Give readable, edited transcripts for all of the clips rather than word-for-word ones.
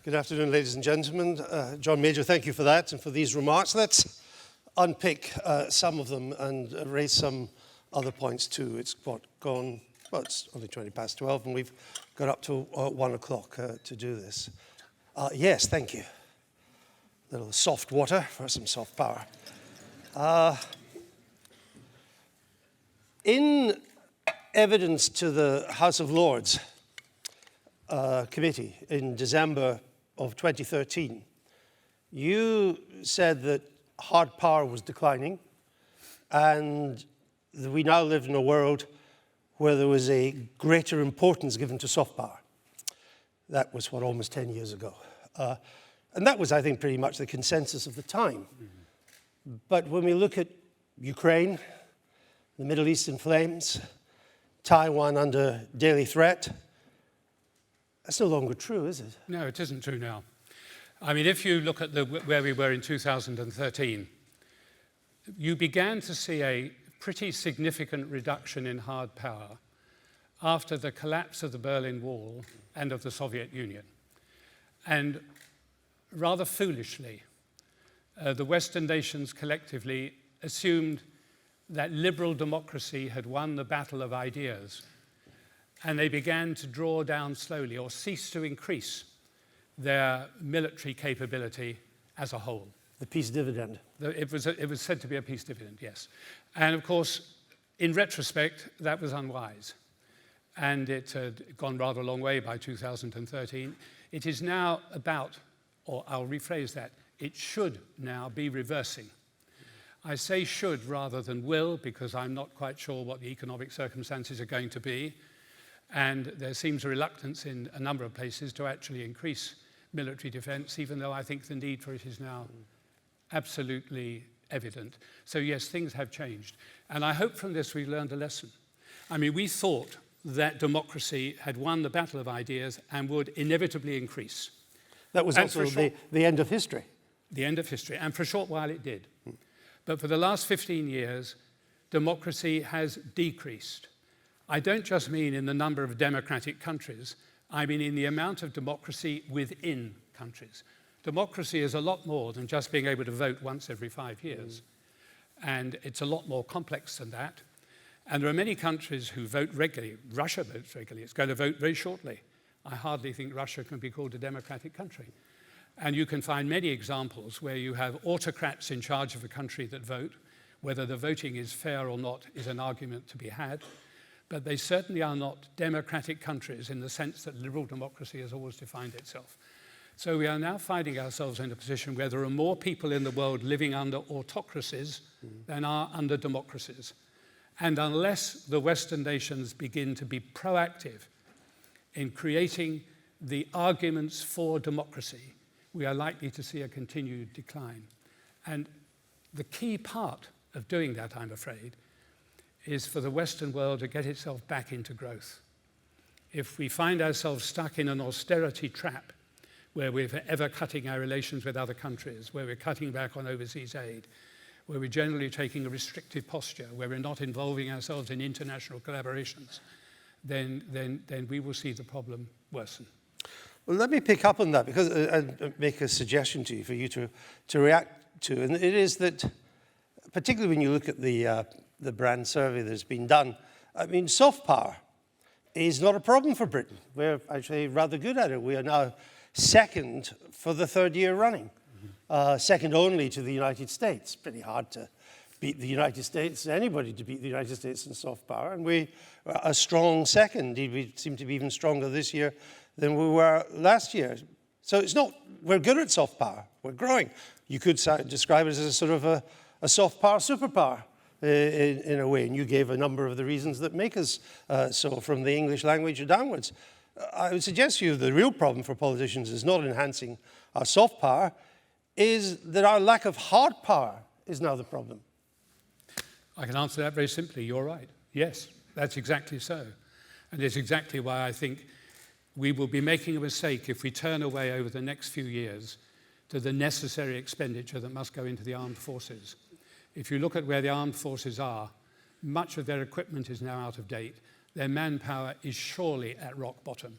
Good afternoon, ladies and gentlemen. John Major, thank you for that and for these remarks. Let's unpick some of them and raise some other points too. It's gone, well, it's only 20 past 12 and we've got up to 1 o'clock to do this. Yes, thank you. A little soft water for some soft power. In evidence to the House of Lords committee in December of 2013, you said that hard power was declining and that we now live in a world where there was a greater importance given to soft power. That was, what, almost 10 years ago. And that was, I think, pretty much the consensus of the time. But when we look at Ukraine, the Middle East in flames, Taiwan under daily threat, that's no longer true, is it? No, it isn't true now. I mean, if you look at where we were in 2013, you began to see a pretty significant reduction in hard power after the collapse of the Berlin Wall and of the Soviet Union. And rather foolishly, the Western nations collectively assumed that liberal democracy had won the battle of ideas, and they began to draw down slowly or cease to increase their military capability as a whole. The peace dividend. It was said to be a peace dividend, yes. And of course, in retrospect, that was unwise. And it had gone rather a long way by 2013. It is now about, or I'll rephrase that, it should now be reversing. I say should rather than will, because I'm not quite sure what the economic circumstances are going to be. And there seems a reluctance in a number of places to actually increase military defense, even though I think the need for it is now absolutely evident. So yes, things have changed. And I hope from this we learned a lesson. I mean, we thought that democracy had won the battle of ideas and would inevitably increase. That was also the end of history. The end of history. And for a short while it did. But for the last 15 years, democracy has decreased. I don't just mean in the number of democratic countries, I mean in the amount of democracy within countries. Democracy is a lot more than just being able to vote once every 5 years. And it's a lot more complex than that. And there are many countries who vote regularly. Russia votes regularly. It's going to vote very shortly. I hardly think Russia can be called a democratic country. And you can find many examples where you have autocrats in charge of a country that vote. Whether the voting is fair or not is an argument to be had. But they certainly are not democratic countries in the sense that liberal democracy has always defined itself. So we are now finding ourselves in a position where there are more people in the world living under autocracies than are under democracies. And unless the Western nations begin to be proactive in creating the arguments for democracy, we are likely to see a continued decline. And the key part of doing that, I'm afraid, is for the Western world to get itself back into growth. If we find ourselves stuck in an austerity trap where we're forever cutting our relations with other countries, where we're cutting back on overseas aid, where we're generally taking a restrictive posture, where we're not involving ourselves in international collaborations, then we will see the problem worsen. Well, let me pick up on that because and make a suggestion to you for you to react to, and it is that, particularly when you look at the brand survey that's been done, I mean, soft power is not a problem for Britain. We're actually rather good at it. We are now second for the 3rd year running, second only to the United States. Pretty hard to beat the United States, anybody to beat the United States in soft power, and we are a strong second. We seem to be even stronger this year than we were last year. So it's not, we're good at soft power, we're growing. You could describe it as a sort of a soft power superpower in a way, and you gave a number of the reasons that make us so from the English language downwards. I would suggest to you the real problem for politicians is not enhancing our soft power, is that our lack of hard power is now the problem. I can answer that very simply. You're right. Yes, that's exactly so. And it's exactly why I think we will be making a mistake if we turn away over the next few years to the necessary expenditure that must go into the armed forces. If you look at where the armed forces are, much of their equipment is now out of date. Their manpower is surely at rock bottom.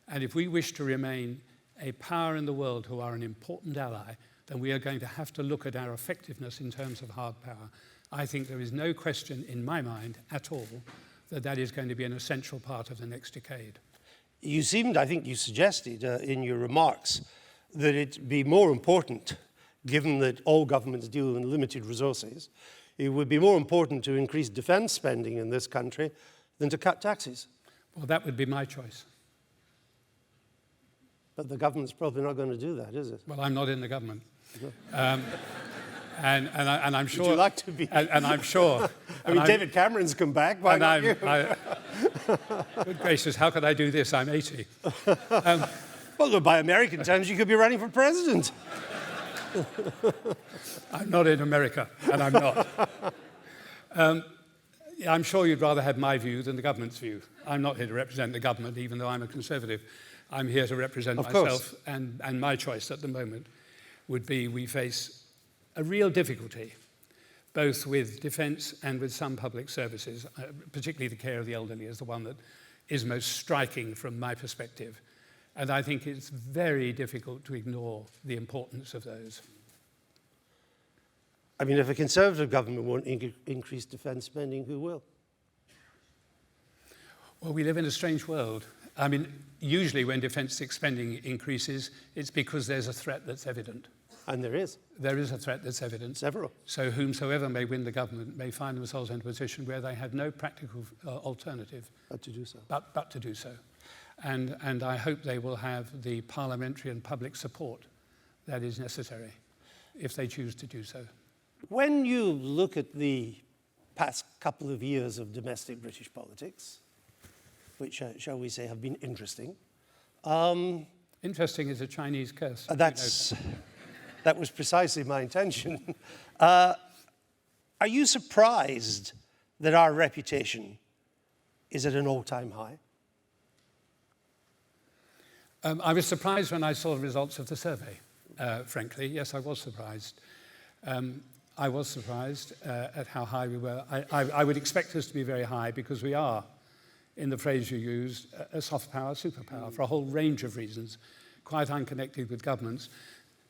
And if we wish to remain a power in the world who are an important ally, then we are going to have to look at our effectiveness in terms of hard power. I think there is no question in my mind at all that that is going to be an essential part of the next decade. You seemed, I think you suggested in your remarks, that it'd be more important, given that all governments deal with limited resources, it would be more important to increase defense spending in this country than to cut taxes. Well, that would be my choice. But the government's probably not going to do that, is it? Well, I'm not in the government. And I'm sure... Would you like to be? And I'm sure... I mean, David Cameron's come back, why not you? Good gracious, how could I do this? I'm 80. Well, look, by American terms, you could be running for president. I'm not in America, and I'm not. I'm sure you'd rather have my view than the government's view. I'm not here to represent the government, even though I'm a Conservative. I'm here to represent myself, and my choice at the moment would be we face a real difficulty, both with defence and with some public services, particularly the care of the elderly is the one that is most striking from my perspective. And I think it's very difficult to ignore the importance of those. I mean, if a Conservative government won't increase defence spending, who will? Well, we live in a strange world. I mean, usually when defence spending increases, it's because there's a threat that's evident. And there is. There is a threat that's evident. Several. So whomsoever may win the government may find themselves in a position where they have no practical alternative But to do so. But to do so. And I hope they will have the parliamentary and public support that is necessary if they choose to do so. When you look at the past couple of years of domestic British politics, which, shall we say, have been interesting. Interesting is a Chinese curse. That was precisely my intention. Are you surprised that our reputation is at an all-time high? I was surprised when I saw the results of the survey, frankly. Yes, I was surprised. I was surprised at how high we were. I would expect us to be very high because we are, in the phrase you used, a soft power superpower for a whole range of reasons, quite unconnected with governments.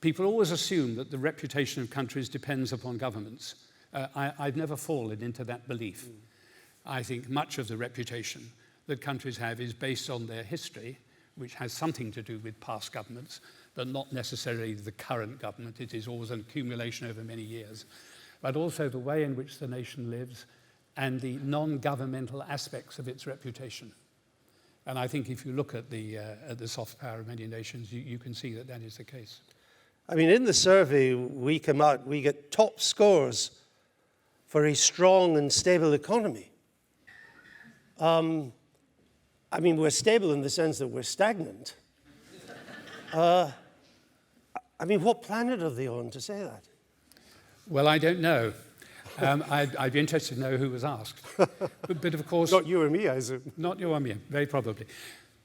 People always assume that the reputation of countries depends upon governments. I've never fallen into that belief. I think much of the reputation that countries have is based on their history, which has something to do with past governments, but not necessarily the current government. It is always an accumulation over many years. But also the way in which the nation lives and the non-governmental aspects of its reputation. And I think if you look at the soft power of many nations, you can see that that is the case. I mean, in the survey, we get top scores for a strong and stable economy. I mean, we're stable in the sense that we're stagnant. I mean, what planet are they on to say that? Well, I don't know. I'd be interested to know who was asked. But of course... Not you or me, I assume. Not you or me, very probably.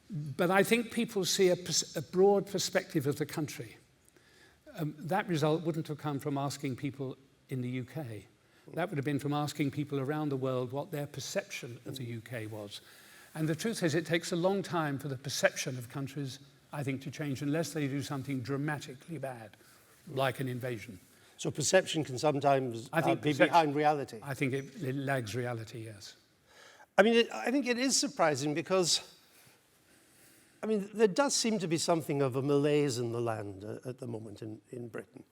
But I think people see a broad perspective of the country. That result wouldn't have come from asking people in the UK. That would have been from asking people around the world what their perception of the UK was. And the truth is, it takes a long time for the perception of countries, I think, to change unless they do something dramatically bad, like an invasion. So perception can sometimes be behind reality. I think it lags reality, yes. I mean, I think it is surprising because, I mean, there does seem to be something of a malaise in the land at the moment in Britain.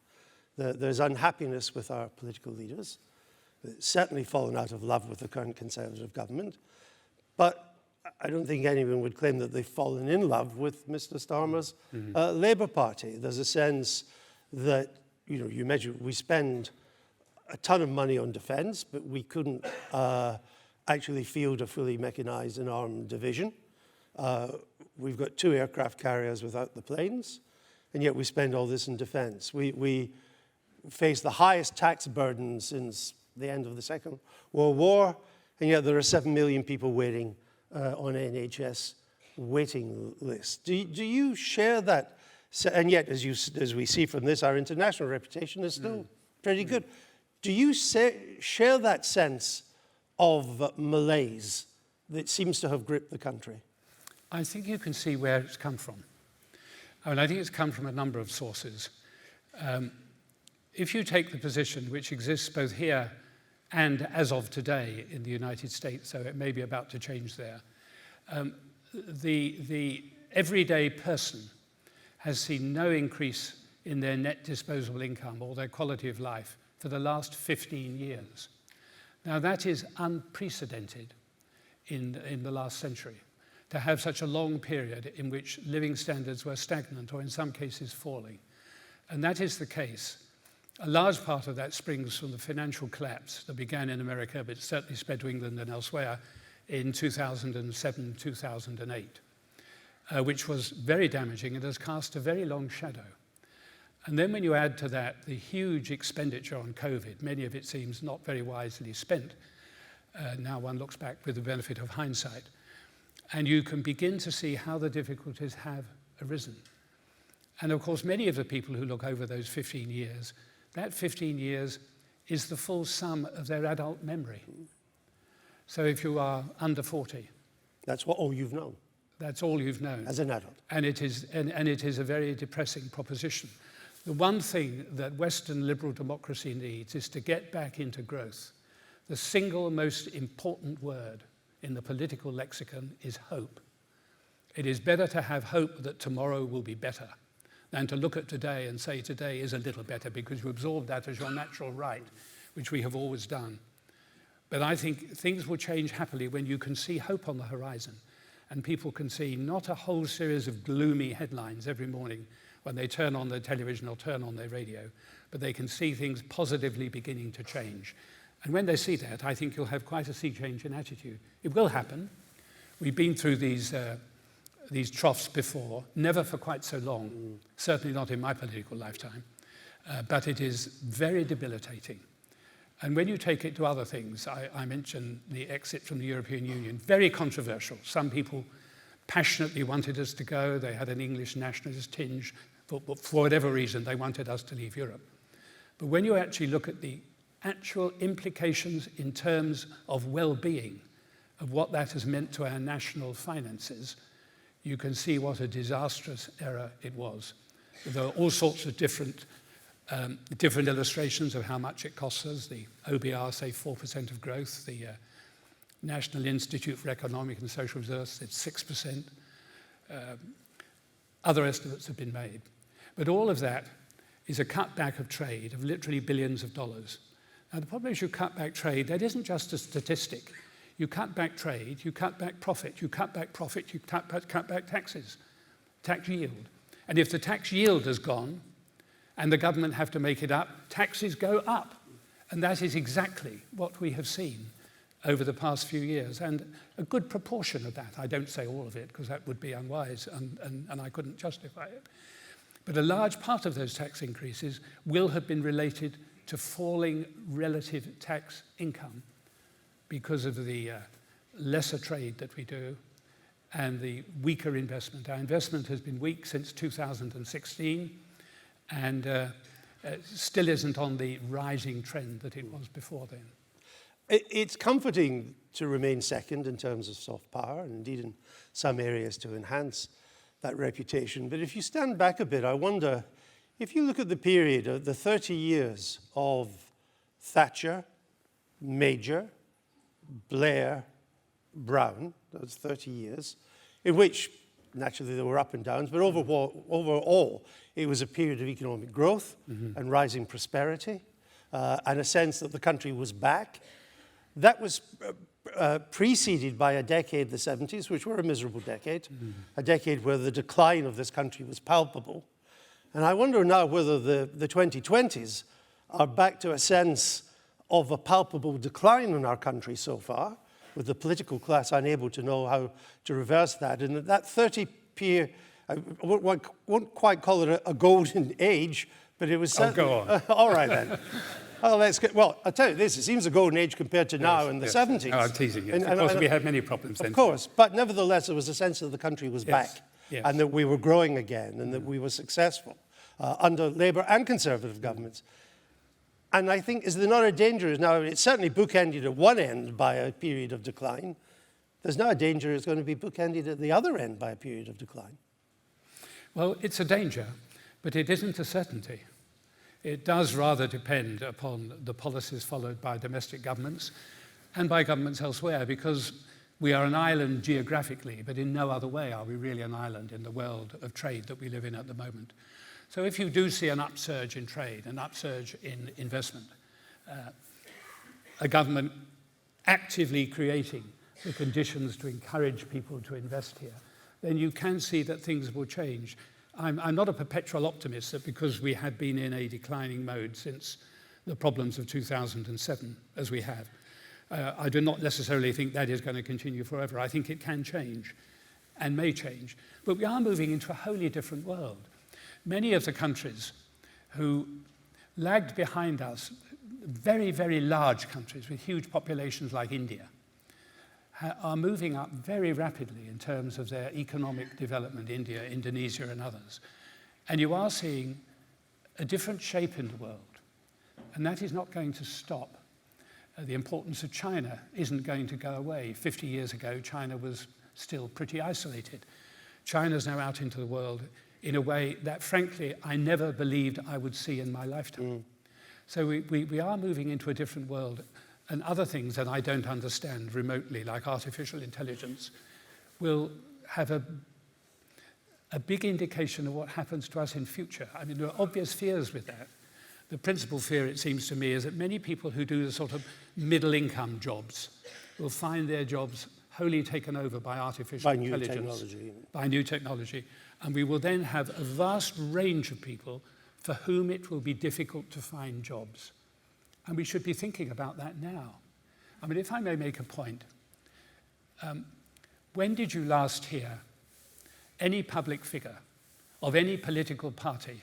There's unhappiness with our political leaders. It's certainly fallen out of love with the current Conservative government. But I don't think anyone would claim that they've fallen in love with Mr. Starmer's Labour Party. There's a sense that, you know, you mentioned we spend a ton of money on defence, but we couldn't actually field a fully mechanised and armed division. We've got 2 aircraft carriers without the planes, and yet we spend all this in defence. We face the highest tax burden since the end of the Second World War, and yet there are 7 million people waiting on NHS waiting list. Do you share that? And yet, as we see from this, our international reputation is still pretty good. Do you share that sense of malaise that seems to have gripped the country? I think you can see where it's come from. I mean, I think it's come from a number of sources. If you take the position which exists both here and as of today in the United States, so it may be about to change there, the everyday person has seen no increase in their net disposable income or their quality of life for the last 15 years. Now that is unprecedented in the last century, to have such a long period in which living standards were stagnant or in some cases falling. And that is the case. A large part of that springs from the financial collapse that began in America, but certainly spread to England and elsewhere in 2007, 2008, which was very damaging and has cast a very long shadow. And then when you add to that the huge expenditure on COVID, many of it seems not very wisely spent, now one looks back with the benefit of hindsight, and you can begin to see how the difficulties have arisen. And of course, many of the people who look over those 15 years, that 15 years is the full sum of their adult memory. So if you are under 40, That's all you've known that's all you've known. as an adult. And it is a very depressing proposition. The one thing that Western liberal democracy needs is to get back into growth. The single most important word in the political lexicon is hope. It is better to have hope that tomorrow will be better than to look at today and say today is a little better because you absorb that as your natural right, which we have always done. But I think things will change happily when you can see hope on the horizon and people can see not a whole series of gloomy headlines every morning when they turn on their television or turn on their radio, but they can see things positively beginning to change. And when they see that, I think you'll have quite a sea change in attitude. It will happen. We've been through these troughs before, never for quite so long, certainly not in my political lifetime, but it is very debilitating. And when you take it to other things, I mentioned the exit from the European Union, very controversial. Some people passionately wanted us to go. They had an English nationalist tinge. For whatever reason, they wanted us to leave Europe. But when you actually look at the actual implications in terms of well-being, of what that has meant to our national finances, you can see what a disastrous error it was. There are all sorts of different illustrations of how much it costs us. The OBR say 4% of growth. The National Institute for Economic and Social Research said 6%. Other estimates have been made. But all of that is a cutback of trade of literally billions of dollars. Now, the problem is you cut back trade, that isn't just a statistic. You cut back trade, you cut back profit, you cut back profit, you cut back taxes, tax yield. And if the tax yield has gone and the government have to make it up, taxes go up. And that is exactly what we have seen over the past few years. And a good proportion of that, I don't say all of it because that would be unwise and I couldn't justify it. But a large part of those tax increases will have been related to falling relative tax income because of the lesser trade that we do and the weaker investment. Our investment has been weak since 2016 and still isn't on the rising trend that it was before then. It's comforting to remain second in terms of soft power, and indeed in some areas to enhance that reputation. But if you stand back a bit, I wonder, if you look at the period of the 30 years of Thatcher, Major, Blair, Brown, those 30 years, in which naturally there were up and downs, but overall it was a period of economic growth and rising prosperity and a sense that the country was back. That was preceded by a decade, the 70s, which were a miserable decade, a decade where the decline of this country was palpable. And I wonder now whether the 2020s are back to a sense of a palpable decline in our country so far, with the political class unable to know how to reverse that. And that 30-year, I won't quite call it a golden age, but it was certainly... Oh, go on. All right, then. Oh, that's good. Well, I'll tell you this, it seems a golden age compared to now in the 70s. No, I'm teasing you. Of course, we had many problems then. Of course, but nevertheless, there was a sense that the country was back and that we were growing again and that we were successful under Labour and Conservative governments. And I think, is there not a danger? Now, it's certainly bookended at one end by a period of decline. There's now a danger it's going to be bookended at the other end by a period of decline. Well, it's a danger, but it isn't a certainty. It does rather depend upon the policies followed by domestic governments and by governments elsewhere, because we are an island geographically, but in no other way are we really an island in the world of trade that we live in at the moment. So if you do see an upsurge in trade, an upsurge in investment, a government actively creating the conditions to encourage people to invest here, then you can see that things will change. I'm not a perpetual optimist that because we have been in a declining mode since the problems of 2007, as we have, I do not necessarily think that is going to continue forever. I think it can change and may change. But we are moving into a wholly different world. Many of the countries who lagged behind us, very, very large countries with huge populations like India, are moving up very rapidly in terms of their economic development, India, Indonesia, and others. And you are seeing a different shape in the world. And that is not going to stop. The importance of China isn't going to go away. 50 years ago, China was still pretty isolated. China's now out into the world in a way that, frankly, I never believed I would see in my lifetime. So we are moving into a different world. And other things that I don't understand remotely, like artificial intelligence, will have a big indication of what happens to us in future. I mean, there are obvious fears with that. The principal fear, it seems to me, is that many people who do the sort of middle-income jobs will find their jobs wholly taken over by artificial intelligence. By new technology. And we will then have a vast range of people for whom it will be difficult to find jobs. And we should be thinking about that now. I mean, if I may make a point, when did you last hear any public figure of any political party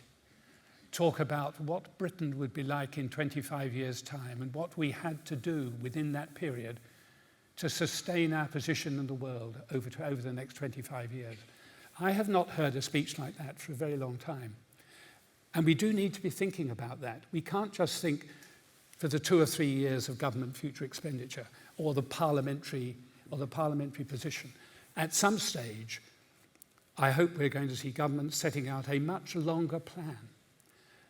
talk about what Britain would be like in 25 years' time and what we had to do within that period to sustain our position in the world over the next 25 years? I have not heard a speech like that for a very long time. And we do need to be thinking about that. We can't just think for the 2 or 3 years of government future expenditure or the parliamentary position. At some stage, I hope we're going to see governments setting out a much longer plan.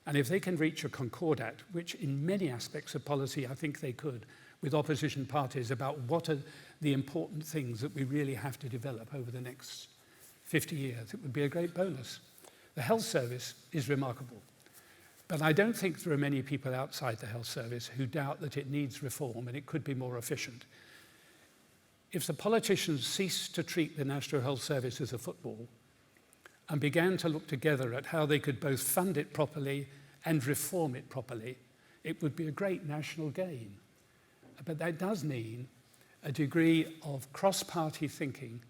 And if they can reach a concordat, which in many aspects of policy I think they could, with opposition parties about what are the important things that we really have to develop over the next 50 years, it would be a great bonus. The health service is remarkable. But I don't think there are many people outside the health service who doubt that it needs reform and it could be more efficient. If the politicians ceased to treat the National Health Service as a football and began to look together at how they could both fund it properly and reform it properly, it would be a great national gain. But that does mean a degree of cross-party thinking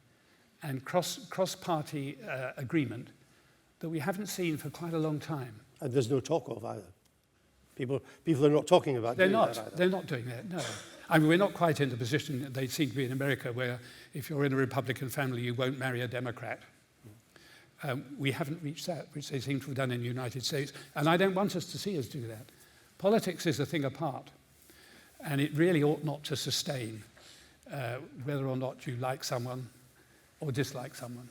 and cross-party agreement that we haven't seen for quite a long time. And there's no talk of either. People are not talking about doing that either. They're not doing that, no. I mean, we're not quite in the position that they seem to be in America, where if you're in a Republican family, you won't marry a Democrat. We haven't reached that, which they seem to have done in the United States. And I don't want us to see us do that. Politics is a thing apart. And it really ought not to sustain whether or not you like someone or dislike someone.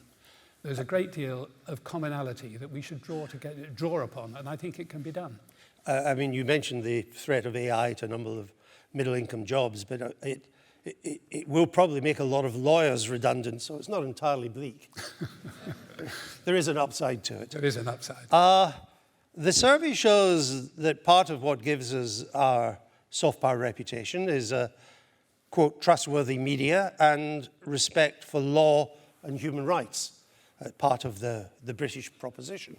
There's a great deal of commonality that we should draw upon, and I think it can be done. I mean, you mentioned the threat of AI to a number of middle-income jobs, but it will probably make a lot of lawyers redundant, so it's not entirely bleak. There is an upside to it. There is an upside. The survey shows that part of what gives us our soft power reputation is, quote, trustworthy media and respect for law and human rights, part of the British proposition.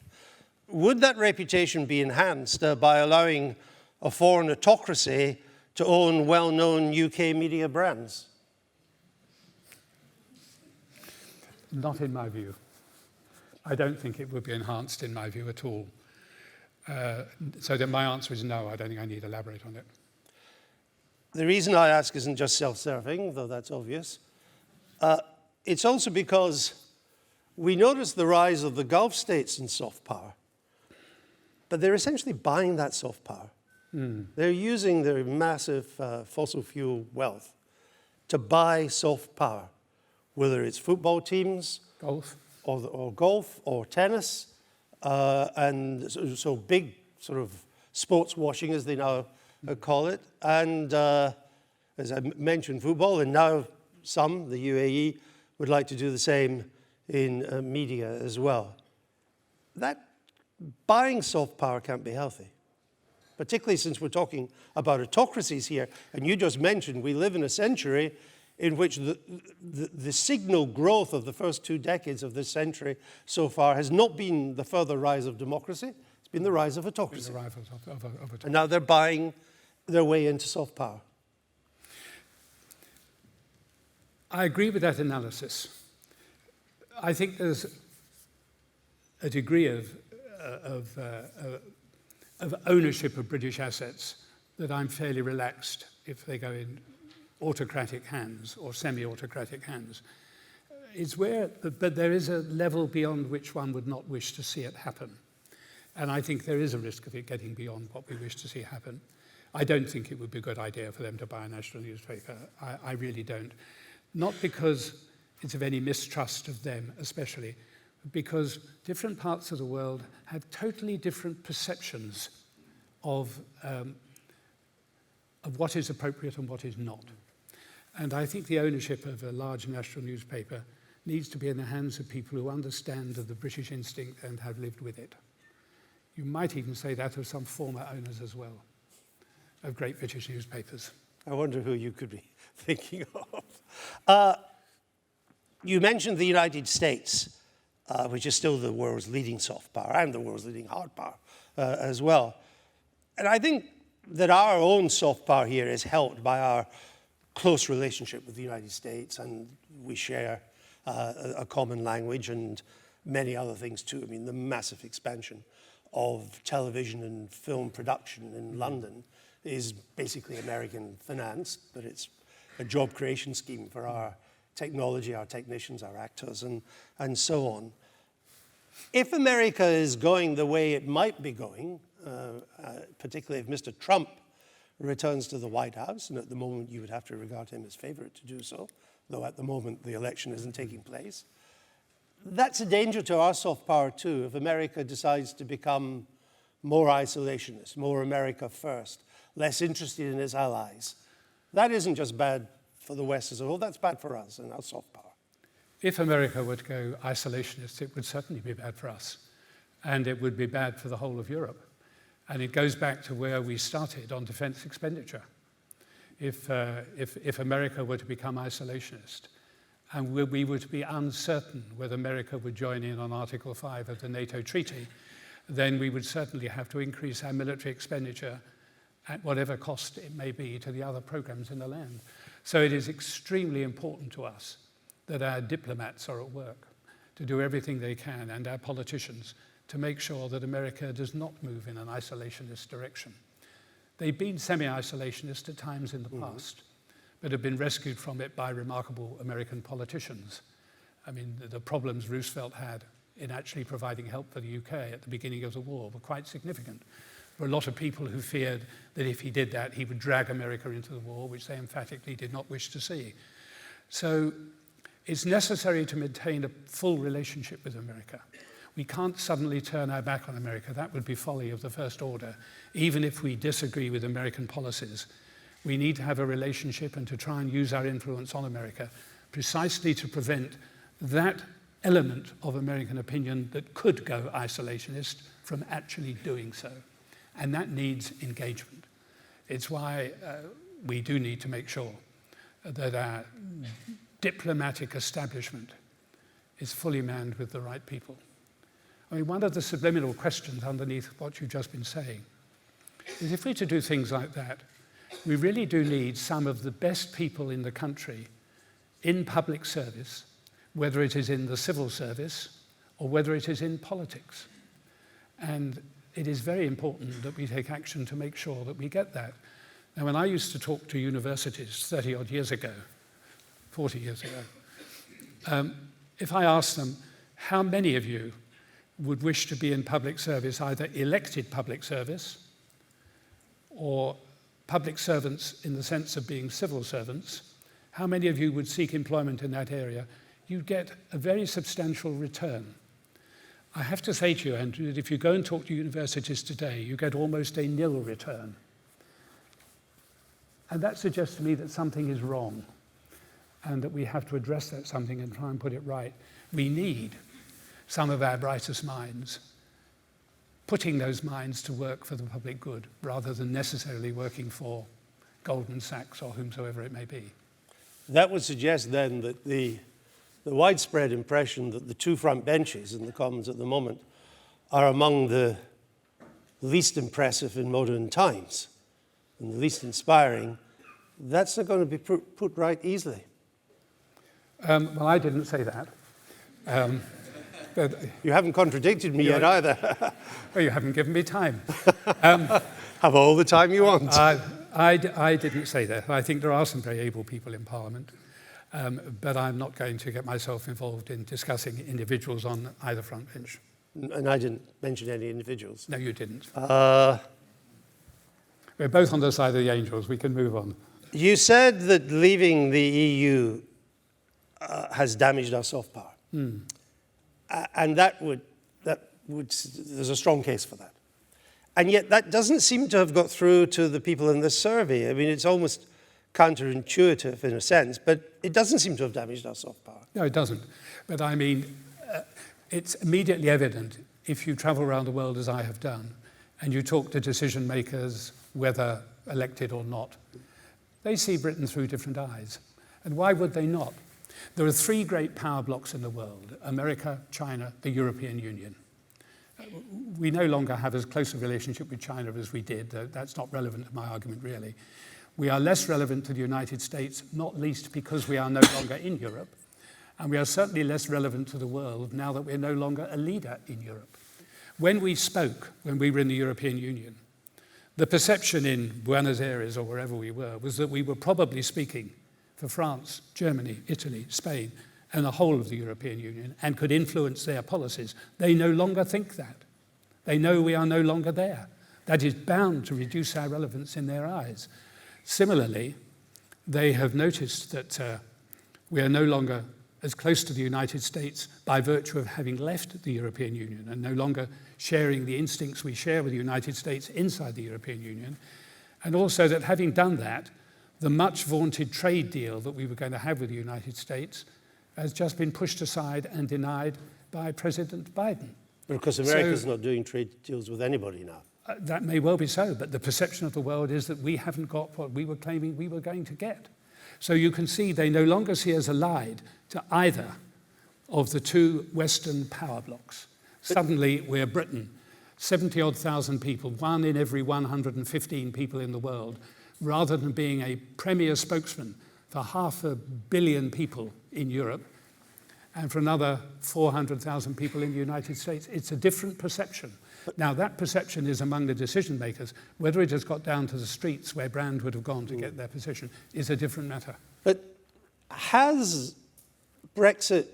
Would that reputation be enhanced by allowing a foreign autocracy to own well-known UK media brands? Not in my view. I don't think it would be enhanced in my view at all. So that my answer is no, I don't think I need to elaborate on it. The reason I ask isn't just self-serving, though that's obvious. It's also because we notice the rise of the Gulf states in soft power, but they're essentially buying that soft power. They're using their massive fossil fuel wealth to buy soft power, whether it's football teams, golf, or golf, or tennis, and so big sort of sports washing, as they now call it, and as I mentioned, football, and now some, the UAE, would like to do the same in media as well. That buying soft power can't be healthy, particularly since we're talking about autocracies here. And you just mentioned we live in a century in which the signal growth of the first 2 decades of this century so far has not been the further rise of democracy, it's been the rise of autocracy. And now they're buying their way into soft power. I agree with that analysis. I think there's a degree of ownership of British assets that I'm fairly relaxed if they go in autocratic hands or semi-autocratic hands. But there is a level beyond which one would not wish to see it happen. And I think there is a risk of it getting beyond what we wish to see happen. I don't think it would be a good idea for them to buy a national newspaper. I really don't. Not because it's of any mistrust of them especially, but because different parts of the world have totally different perceptions of what is appropriate and what is not. And I think the ownership of a large national newspaper needs to be in the hands of people who understand the British instinct and have lived with it. You might even say that of some former owners as well, of great British newspapers. I wonder who you could be thinking of. You mentioned the United States, which is still the world's leading soft power and the world's leading hard power as well. And I think that our own soft power here is helped by our close relationship with the United States, and we share a common language and many other things too. I mean, the massive expansion of television and film production in London is basically American financed, but it's a job creation scheme for our technology, our technicians, our actors, and so on. If America is going the way it might be going, particularly if Mr. Trump returns to the White House, and at the moment you would have to regard him as favorite to do so, though at the moment the election isn't taking place, that's a danger to our soft power too, if America decides to become more isolationist, more America first, less interested in its allies. That isn't just bad for the West as a whole, that's bad for us and our soft power. If America were to go isolationist, it would certainly be bad for us. And it would be bad for the whole of Europe. And it goes back to where we started on defense expenditure. If America were to become isolationist, and we were to be uncertain whether America would join in on Article 5 of the NATO treaty, then we would certainly have to increase our military expenditure at whatever cost it may be to the other programs in the land. So it is extremely important to us that our diplomats are at work to do everything they can, and our politicians, to make sure that America does not move in an isolationist direction. They've been semi-isolationist at times in the past, but have been rescued from it by remarkable American politicians. I mean, the problems Roosevelt had in actually providing help for the UK at the beginning of the war were quite significant. There were a lot of people who feared that if he did that, he would drag America into the war, which they emphatically did not wish to see. So it's necessary to maintain a full relationship with America. We can't suddenly turn our back on America. That would be folly of the first order. Even if we disagree with American policies, we need to have a relationship and to try and use our influence on America precisely to prevent that element of American opinion that could go isolationist from actually doing so. And that needs engagement. It's why we do need to make sure that our diplomatic establishment is fully manned with the right people. I mean, one of the subliminal questions underneath what you've just been saying is if we're to do things like that, we really do need some of the best people in the country in public service, whether it is in the civil service or whether it is in politics. And it is very important that we take action to make sure that we get that. Now, when I used to talk to universities 30-odd years ago, 40 years ago, if I asked them, how many of you would wish to be in public service, either elected public service or public servants in the sense of being civil servants, how many of you would seek employment in that area? You'd get a very substantial return. I have to say to you, Andrew, that if you go and talk to universities today, you get almost a nil return. And that suggests to me that something is wrong and that we have to address that something and try and put it right. We need some of our brightest minds putting those minds to work for the public good rather than necessarily working for Goldman Sachs or whomsoever it may be. That would suggest then that the widespread impression that the two front benches in the Commons at the moment are among the least impressive in modern times and the least inspiring, that's not going to be put right easily. Well, I didn't say that. But you haven't contradicted me yet either. Well, you haven't given me time. Have all the time you want. I didn't say that. I think there are some very able people in Parliament, but I'm not going to get myself involved in discussing individuals on either front bench. And I didn't mention any individuals. No, you didn't. We're both on the side of the angels. We can move on. You said that leaving the EU has damaged our soft power. And there's a strong case for that. And yet that doesn't seem to have got through to the people in this survey. I mean, it's almost counterintuitive in a sense, but it doesn't seem to have damaged our soft power. No, it doesn't. But I mean, it's immediately evident if you travel around the world as I have done, and you talk to decision makers, whether elected or not, they see Britain through different eyes. And why would they not? There are three great power blocks in the world: America, China, the European Union. We no longer have as close a relationship with China as we did. That's not relevant to my argument, really. We are less relevant to the United States, not least because we are no longer in Europe. And we are certainly less relevant to the world now that we're no longer a leader in Europe. When we spoke, when we were in the European Union, the perception in Buenos Aires or wherever we were was that we were probably speaking for France, Germany, Italy, Spain, and the whole of the European Union, and could influence their policies. They no longer think that. They know we are no longer there. That is bound to reduce our relevance in their eyes. Similarly, they have noticed that we are no longer as close to the United States by virtue of having left the European Union and no longer sharing the instincts we share with the United States inside the European Union, and also that having done that, the much vaunted trade deal that we were going to have with the United States has just been pushed aside and denied by President Biden. Because America's not doing trade deals with anybody now. That may well be so, but the perception of the world is that we haven't got what we were claiming we were going to get. So you can see they no longer see us allied to either of the two Western power blocks. Suddenly we're Britain, 70-odd thousand people, 1 in every 115 people in the world, rather than being a premier spokesman for 500 million people in Europe and for another 400,000 people in the United States. It's a different perception. Now, that perception is among the decision makers. Whether it has got down to the streets where Brand would have gone to get their position is a different matter. But has Brexit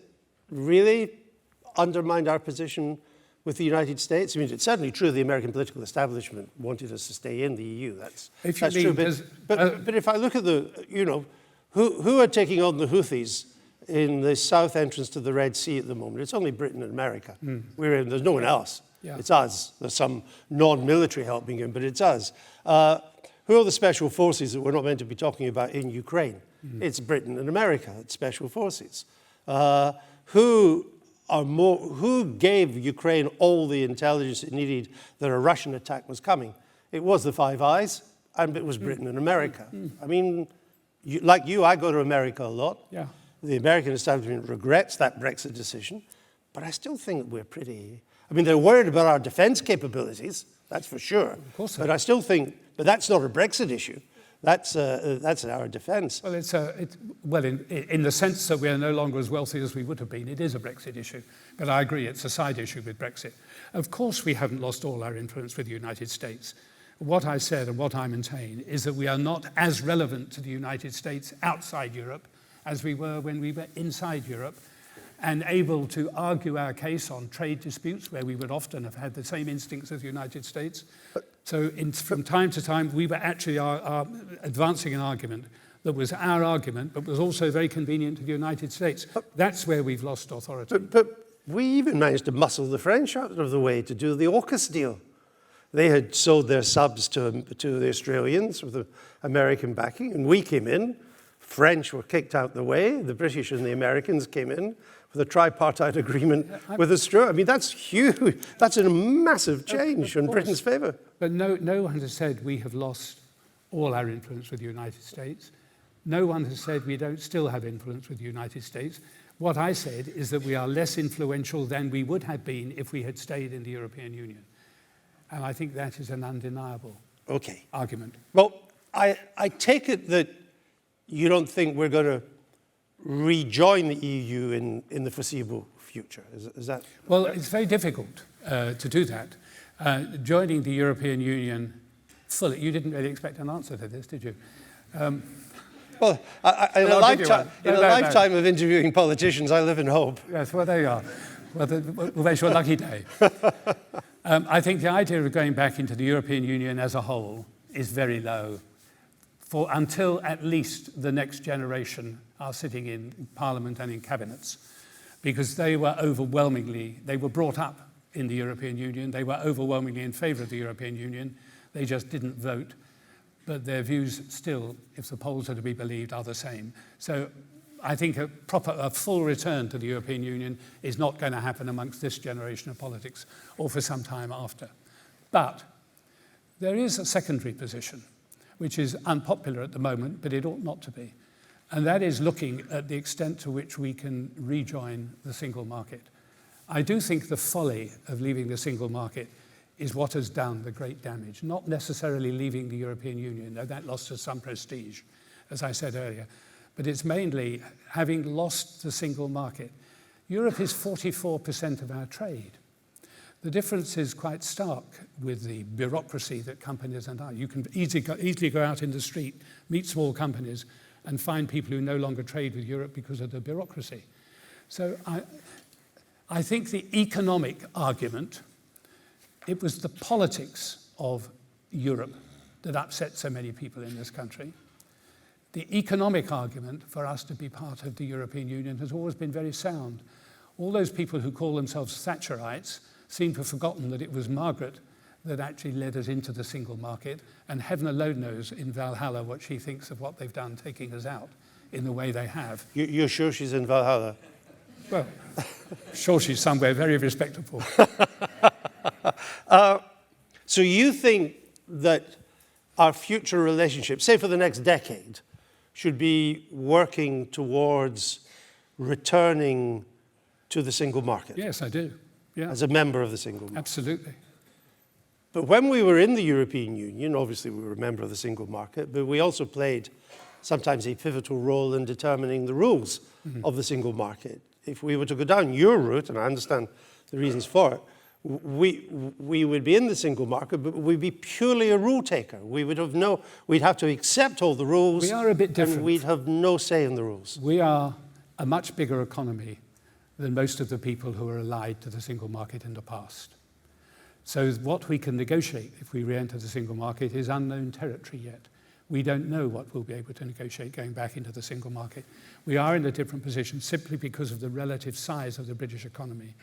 really undermined our position with the United States? I mean, it's certainly true the American political establishment wanted us to stay in the EU. That's true. But if I look at who are taking on the Houthis in the south entrance to the Red Sea at the moment? It's only Britain and America. There's no one else. Yeah. It's us. There's some non-military help being given, but it's us. Who are the special forces that we're not meant to be talking about in Ukraine? It's Britain and America. It's special forces. Who gave Ukraine all the intelligence it needed that a Russian attack was coming? It was the Five Eyes, and it was Britain and America. I mean, I go to America a lot. Yeah. The American establishment regrets that Brexit decision, but I still think we're pretty... I mean, they're worried about our defense capabilities, that's for sure. Of course. But I still think, but that's not a Brexit issue. That's our defense. Well, in the sense that we are no longer as wealthy as we would have been, it is a Brexit issue. But I agree, it's a side issue with Brexit. Of course, we haven't lost all our influence with the United States. What I said and what I maintain is that we are not as relevant to the United States outside Europe as we were when we were inside Europe, and able to argue our case on trade disputes where we would often have had the same instincts as the United States. So from time to time, we were actually advancing an argument that was our argument, but was also very convenient to the United States. That's where we've lost authority. But We even managed to muscle the French out of the way to do the AUKUS deal. They had sold their subs to the Australians with the American backing, and we came in. French were kicked out the way. The British and the Americans came in with a tripartite agreement with Australia. I mean, that's huge. That's a massive change in Britain's favour. But no one has said we have lost all our influence with the United States. No one has said we don't still have influence with the United States. What I said is that we are less influential than we would have been if we had stayed in the European Union. And I think that is an undeniable argument. Well, I take it that you don't think we're going to rejoin the EU in the foreseeable future. Is that? Well, it's very difficult to do that. Joining the European Union fully, you didn't really expect an answer to this, did you? Well, in a lifetime of interviewing politicians, I live in hope. Yes, well, there you are. Well, we'll make sure a lucky day. I think the idea of going back into the European Union as a whole is very low until at least the next generation are sitting in Parliament and in cabinets, because they were brought up in the European Union, they were overwhelmingly in favour of the European Union, they just didn't vote, but their views still, if the polls are to be believed, are the same. So I think a full return to the European Union is not going to happen amongst this generation of politics or for some time after. But there is a secondary position, which is unpopular at the moment, but it ought not to be. And that is looking at the extent to which we can rejoin the single market. I do think the folly of leaving the single market is what has done the great damage, not necessarily leaving the European Union, though that lost us some prestige, as I said earlier. But it's mainly having lost the single market. Europe is 44% of our trade. The difference is quite stark with the bureaucracy that companies are now. You can easily go out in the street, meet small companies, and find people who no longer trade with Europe because of the bureaucracy. So I think the economic argument, it was the politics of Europe that upset so many people in this country. The economic argument for us to be part of the European Union has always been very sound. All those people who call themselves Thatcherites seem to have forgotten that it was Margaret that actually led us into the single market, and heaven alone knows in Valhalla what she thinks of what they've done taking us out in the way they have. You're sure she's in Valhalla? Well, sure she's somewhere very respectable. So you think that our future relationship, say for the next decade, should be working towards returning to the single market? Yes, I do. Yeah. As a member of the single market? Absolutely. But when we were in the European Union, obviously we were a member of the single market, but we also played sometimes a pivotal role in determining the rules of the single market. If we were to go down your route, and I understand the reasons for it, we would be in the single market, but we'd be purely a rule taker. We'd have to accept all the rules. We are a bit different. And we'd have no say in the rules. We are a much bigger economy than most of the people who are allied to the single market in the past. So what we can negotiate if we re-enter the single market is unknown territory yet. We don't know what we'll be able to negotiate going back into the single market. We are in a different position simply because of the relative size of the British economy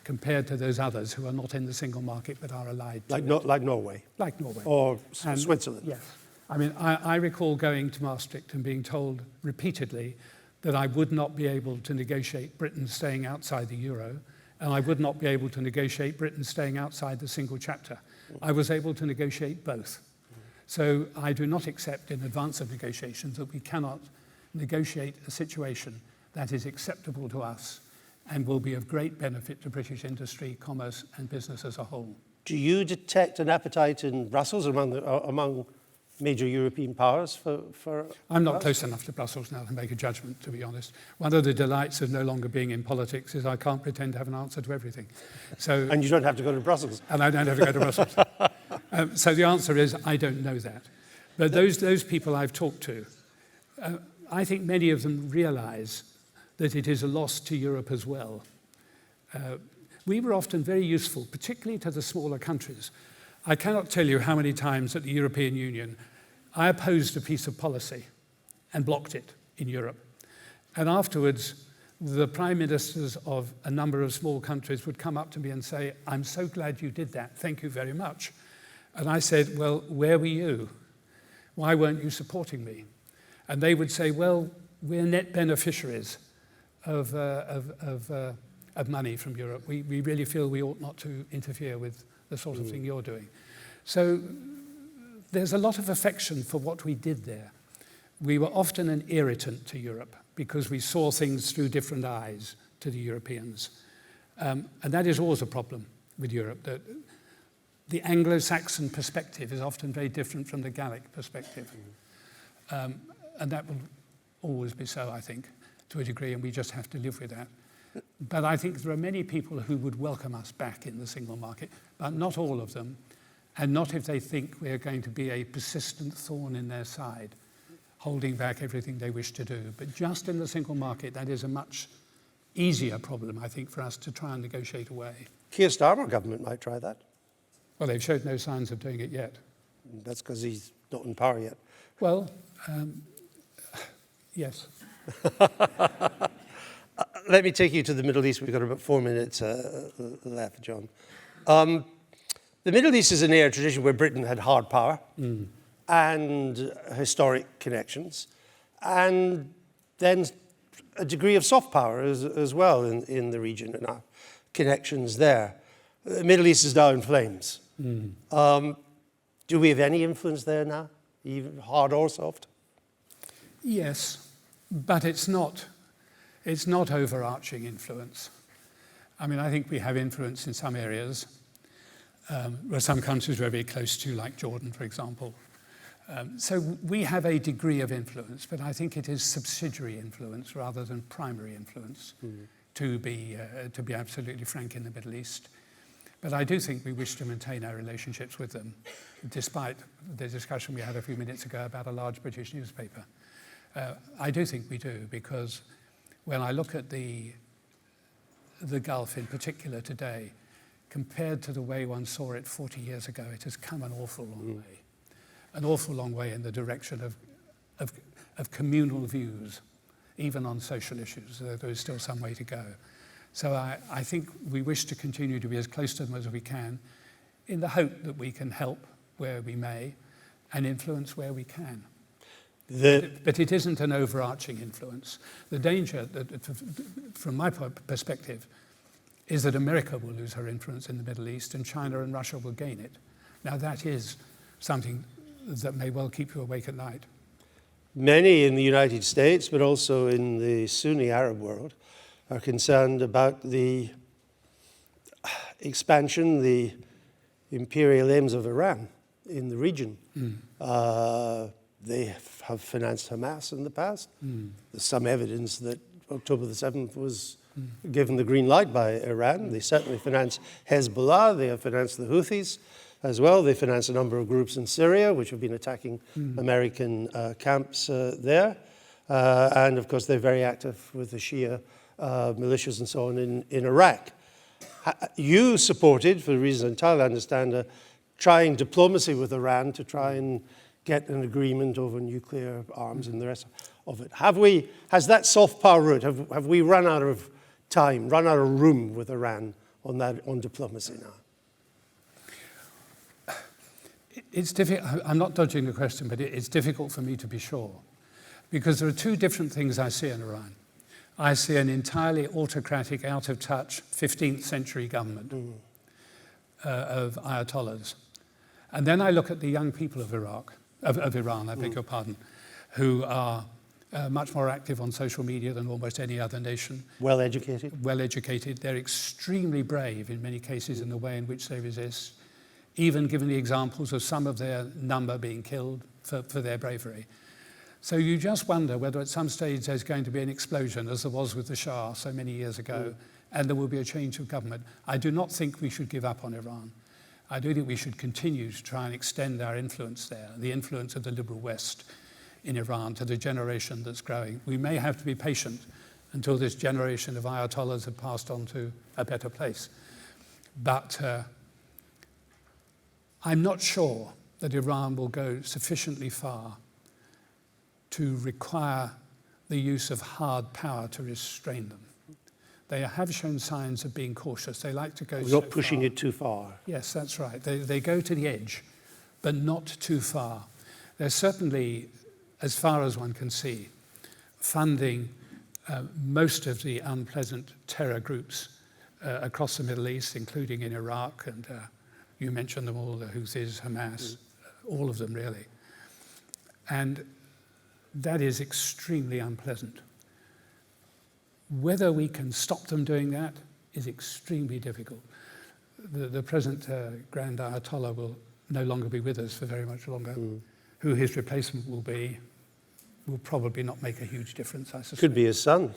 compared to those others who are not in the single market but are allied to it. Like Norway? Like Norway. Or Switzerland? Yes. I mean, I recall going to Maastricht and being told repeatedly that I would not be able to negotiate Britain staying outside the euro, and I would not be able to negotiate Britain staying outside the single chapter. I was able to negotiate both. So I do not accept in advance of negotiations that we cannot negotiate a situation that is acceptable to us and will be of great benefit to British industry, commerce, and business as a whole. Do you detect an appetite in Brussels among major European powers for I'm not close enough to Brussels now to make a judgment, to be honest. One of the delights of no longer being in politics is I can't pretend to have an answer to everything. So, and you don't have to go to Brussels. And I don't have to go to Brussels. So the answer is I don't know that. But those people I've talked to, I think many of them realise that it is a loss to Europe as well. We were often very useful, particularly to the smaller countries. I cannot tell you how many times at the European Union I opposed a piece of policy and blocked it in Europe. And afterwards, the prime ministers of a number of small countries would come up to me and say, "I'm so glad you did that, thank you very much." And I said, "Well, where were you? Why weren't you supporting me?" And they would say, "Well, we're net beneficiaries of money from Europe. We really feel we ought not to interfere with the sort of thing you're doing." So there's a lot of affection for what we did there. We were often an irritant to Europe because we saw things through different eyes to the Europeans. And that is always a problem with Europe, that the Anglo-Saxon perspective is often very different from the Gallic perspective. And that will always be so, I think, to a degree, and we just have to live with that. But I think there are many people who would welcome us back in the single market, but not all of them, and not if they think we're going to be a persistent thorn in their side, holding back everything they wish to do. But just in the single market, that is a much easier problem, I think, for us to try and negotiate away. Keir Starmer government might try that. Well, they've showed no signs of doing it yet. That's because he's not in power yet. Well, yes. Let me take you to the Middle East. We've got about 4 minutes left, John. The Middle East is an era tradition where Britain had hard power and historic connections, and then a degree of soft power as well in the region and our connections there. The Middle East is now in flames. Do we have any influence there now, even hard or soft? Yes, but it's not overarching influence. I mean, I think we have influence in some areas where some countries we're very close to, like Jordan, for example. So we have a degree of influence, but I think it is subsidiary influence rather than primary influence, to be absolutely frank, in the Middle East. But I do think we wish to maintain our relationships with them, despite the discussion we had a few minutes ago about a large British newspaper. I do think we do, because when I look at the Gulf in particular today, compared to the way one saw it 40 years ago, it has come an awful long way. An awful long way in the direction of communal views, even on social issues. There is still some way to go. So I think we wish to continue to be as close to them as we can, in the hope that we can help where we may and influence where we can. But it isn't an overarching influence. The danger, from my perspective, is that America will lose her influence in the Middle East and China and Russia will gain it. Now that is something that may well keep you awake at night. Many in the United States, but also in the Sunni Arab world, are concerned about the expansion, the imperial aims of Iran in the region. They have financed Hamas in the past. There's some evidence that October the 7th was given the green light by Iran. They certainly finance Hezbollah. They have financed the Houthis as well. They finance a number of groups in Syria, which have been attacking American camps there. And of course, they're very active with the Shia militias and so on in Iraq. You supported, for the reasons I entirely understand, trying diplomacy with Iran to try and get an agreement over nuclear arms and the rest of it. Has that soft power route, have we run out of time, run out of room with Iran on diplomacy now? It's difficult. I'm not dodging the question, but it's difficult for me to be sure, because there are two different things I see in Iran. I see an entirely autocratic, out-of-touch 15th century government of ayatollahs. And then I look at the young people of Iran, I beg your pardon, who are much more active on social media than almost any other nation. Well educated. Well educated. They're extremely brave in many cases in the way in which they resist, even given the examples of some of their number being killed for their bravery. So you just wonder whether at some stage there's going to be an explosion, as there was with the Shah so many years ago, and there will be a change of government. I do not think we should give up on Iran. I do think we should continue to try and extend our influence there, the influence of the liberal West in Iran, to the generation that's growing. We may have to be patient until this generation of ayatollahs have passed on to a better place. But I'm not sure that Iran will go sufficiently far to require the use of hard power to restrain them. They have shown signs of being cautious. They like to go so Not pushing far. it too far. Yes, that's right. They go to the edge, but not too far. They're certainly, as far as one can see, funding most of the unpleasant terror groups across the Middle East, including in Iraq, and you mentioned them all, the Houthis, Hamas, all of them really. And that is extremely unpleasant. Whether we can stop them doing that is extremely difficult. The present Grand Ayatollah will no longer be with us for very much longer. Who his replacement will be will probably not make a huge difference, I suspect. Could be his son.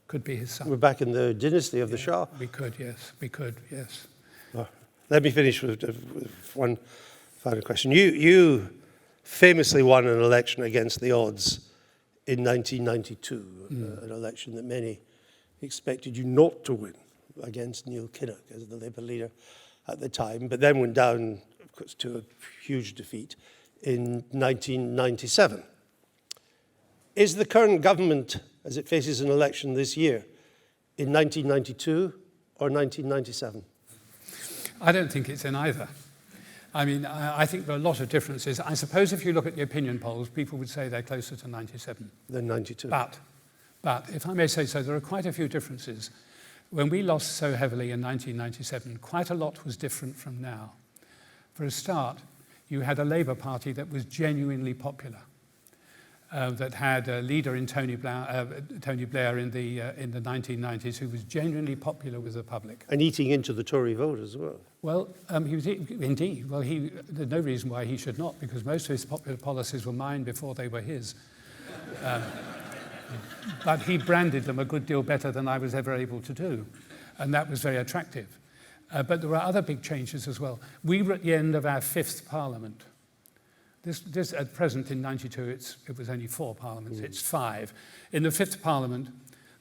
Could be his son. We're back in the dynasty of the Shah. We could, yes. We could, yes. Let me finish with one final question. You famously won an election against the odds in 1992, an election that many expected you not to win, against Neil Kinnock as the Labour leader at the time, but then went down, of course, to a huge defeat in 1997. Is the current government, as it faces an election this year, in 1992 or 1997? I don't think it's in either. I mean, I think there are a lot of differences. I suppose if you look at the opinion polls, people would say they're closer to 97. Than 92. But if I may say so, there are quite a few differences. When we lost so heavily in 1997, quite a lot was different from now. For a start, you had a Labour Party that was genuinely popular, that had a leader in Tony Blair in the 1990s who was genuinely popular with the public. And eating into the Tory vote as well. Well, he was indeed. Well, there's no reason why he should not, because most of his popular policies were mine before they were his. But he branded them a good deal better than I was ever able to do, and that was very attractive. But there were other big changes as well. We were at the end of our fifth parliament. This at present in 92, it was only 4 parliaments, it's 5. In the fifth parliament,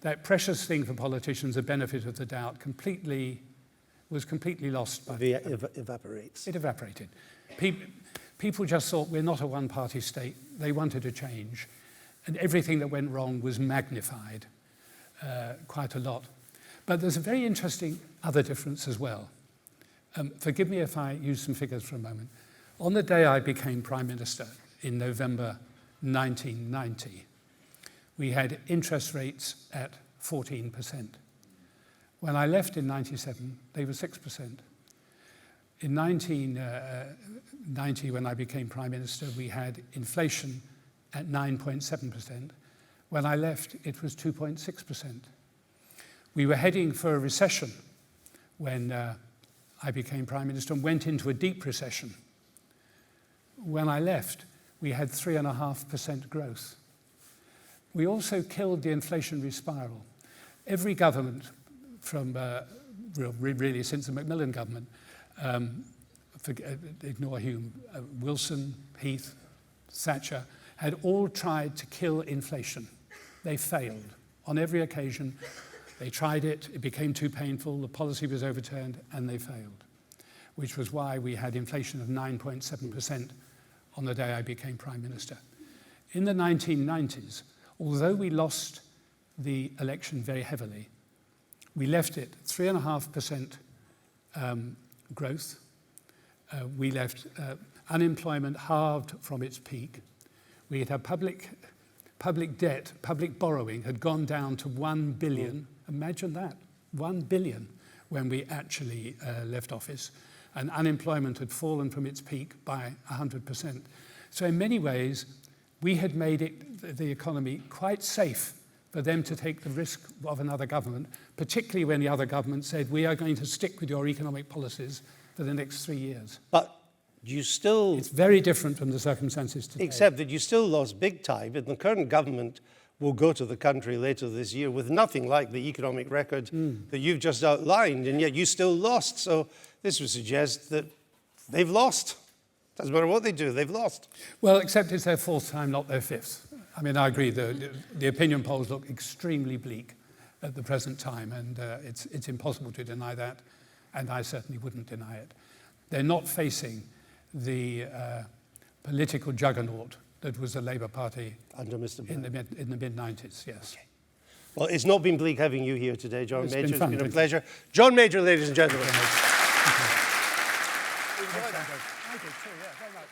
that precious thing for politicians, the benefit of the doubt, was completely lost. Evaporates. It evaporated. People just thought we're not a one-party state. They wanted a change. And everything that went wrong was magnified quite a lot. But there's a very interesting other difference as well. Forgive me if I use some figures for a moment. On the day I became Prime Minister in November 1990, we had interest rates at 14%. When I left in 97, they were 6%. In 1990, when I became Prime Minister, we had inflation at 9.7%. When I left, it was 2.6%. We were heading for a recession when I became Prime Minister and went into a deep recession. When I left, we had 3.5% growth. We also killed the inflationary spiral. Every government from really since the Macmillan government, ignore Hume, Wilson, Heath, Thatcher, had all tried to kill inflation. They failed on every occasion. They tried it, it became too painful, the policy was overturned, and they failed, which was why we had inflation of 9.7% on the day I became Prime Minister. In the 1990s, although we lost the election very heavily, we left it 3.5% growth. We left unemployment halved from its peak. We had had public debt, public borrowing had gone down to 1 billion. Imagine that, 1 billion when we actually left office. And unemployment had fallen from its peak by 100%. So in many ways, we had made the economy quite safe for them to take the risk of another government, particularly when the other government said, we are going to stick with your economic policies for the next 3 years. But you still... It's very different from the circumstances today. Except that you still lost big time, and the current government will go to the country later this year with nothing like the economic record that you've just outlined, and yet you still lost. So this would suggest that they've lost. Doesn't matter what they do, they've lost. Well, except it's their 4th time, not their 5th. I mean, I agree, the opinion polls look extremely bleak at the present time, and it's impossible to deny that, and I certainly wouldn't deny it. They're not facing the political juggernaut that was the Labour Party Under Mr. in Blair. the mid-90s, yes. Okay. Well, it's not been bleak having you here today, John It's Major. been fun, It's been a thank you. pleasure. John Major, ladies and gentlemen. Thank you. Enjoyed that. I did too, yeah, very much.